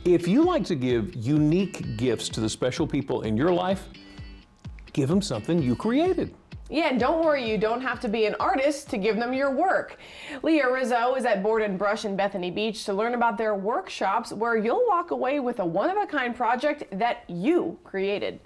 If you like to give unique gifts to the special people in your life, give them something you created. Yeah, and don't worry, you don't have to be an artist to give them your work. Leah Rizzo is at Board and Brush in Bethany Beach to learn about their workshops where you'll walk away with a one-of-a-kind project that you created.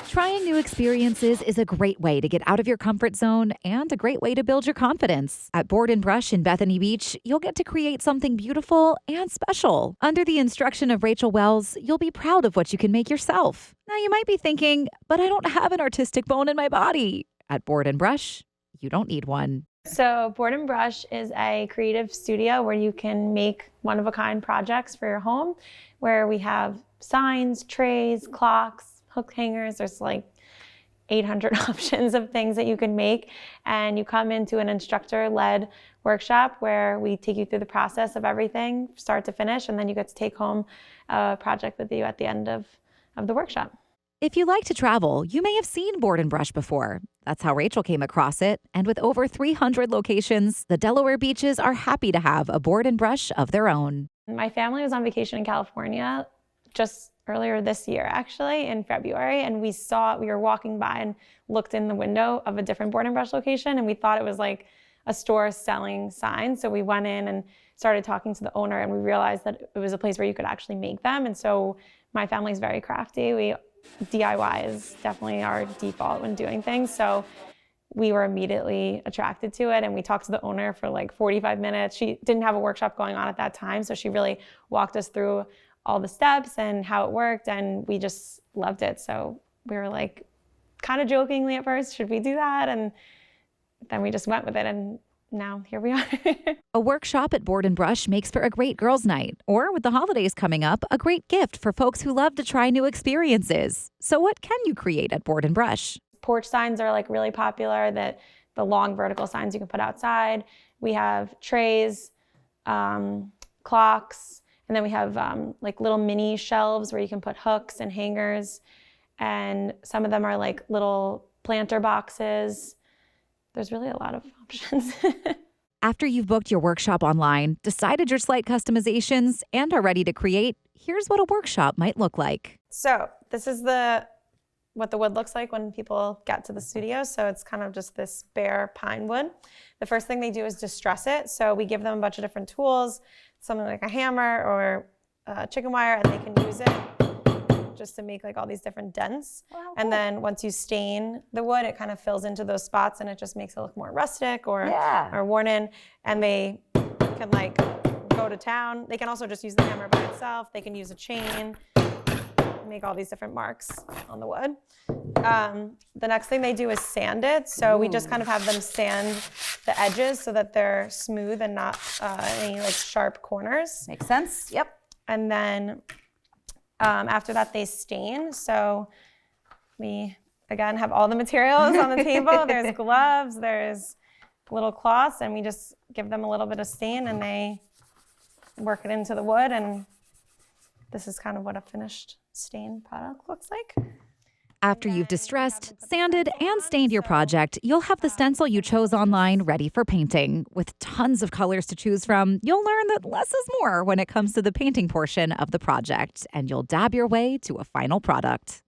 Trying new experiences is a great way to get out of your comfort zone and a great way to build your confidence. At Board and Brush in Bethany Beach, you'll get to create something beautiful and special. Under the instruction of Rachel Wells, you'll be proud of what you can make yourself. Now you might be thinking, but I don't have an artistic bone in my body. At Board and Brush, you don't need one. So Board and Brush is a creative studio where you can make one-of-a-kind projects for your home, where we have signs, trays, clocks, hook hangers. There's like 800 options of things that you can make. And you come into an instructor-led workshop where we take you through the process of everything, start to finish, and then you get to take home a project with you at the end of the workshop. If you like to travel, you may have seen Board and Brush before. That's how Rachel came across it. And with over 300 locations, the Delaware beaches are happy to have a Board and Brush of their own. My family was on vacation in California just earlier this year, actually, in February, and we were walking by and looked in the window of a different Board and Brush location, and we thought it was like a store selling signs. So we went in and started talking to the owner, and we realized that it was a place where you could actually make them. And so my family's very crafty. DIY is definitely our default when doing things. So we were immediately attracted to it, and we talked to the owner for like 45 minutes. She didn't have a workshop going on at that time, so she really walked us through all the steps and how it worked, and we just loved it. So we were like, kind of jokingly at first, should we do that? And then we just went with it, and now here we are. A workshop at Board and Brush makes for a great girls' night, or with the holidays coming up, a great gift for folks who love to try new experiences. So what can you create at Board and Brush? Porch signs are like really popular, the long vertical signs you can put outside. We have trays, clocks, and then we have like little mini shelves where you can put hooks and hangers. And some of them are like little planter boxes. There's really a lot of options. After you've booked your workshop online, decided your slight customizations, and are ready to create, here's what a workshop might look like. So this is what the wood looks like when people get to the studio. So it's kind of just this bare pine wood. The first thing they do is distress it. So we give them a bunch of different tools, something like a hammer or chicken wire, and they can use it just to make like all these different dents. Oh, cool. And then once you stain the wood, it kind of fills into those spots, and it just makes it look more rustic or worn in. And they can like go to town. They can also just use the hammer by itself. They can use a chain, make all these different marks on the wood. The next thing they do is sand it. So we just kind of have them sand the edges so that they're smooth and not any like sharp corners. Makes sense. Yep. And then after that, they stain. So we, again, have all the materials on the table. There's gloves, there's little cloths, and we just give them a little bit of stain, and they work it into the wood. And this is kind of what a finished stain product looks like. After you've distressed, sanded, and stained your project, you'll have the stencil you chose online ready for painting. With tons of colors to choose from, you'll learn that less is more when it comes to the painting portion of the project, and you'll dab your way to a final product.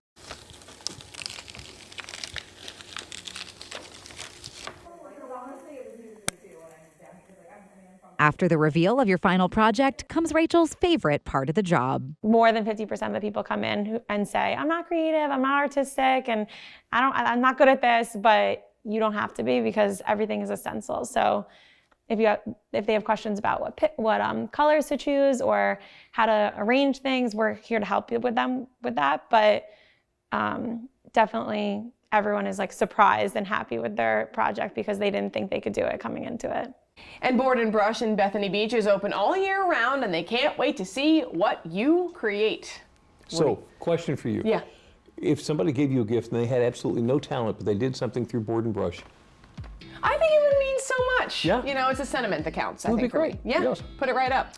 After the reveal of your final project comes Rachel's favorite part of the job. More than 50% of the people come in and say, I'm not creative, I'm not artistic, and I'm not good at this, but you don't have to be, because everything is a stencil. So if they have questions about what colors to choose or how to arrange things, we're here to help you with them with that. But definitely everyone is like surprised and happy with their project because they didn't think they could do it coming into it. And Board and Brush in Bethany Beach is open all year round, and they can't wait to see what you create. So, question for you. Yeah. If somebody gave you a gift and they had absolutely no talent, but they did something through Board and Brush, I think it would mean so much. Yeah. You know, it's a sentiment that counts. It would be for me. great. Yeah. Yes. Put it right up.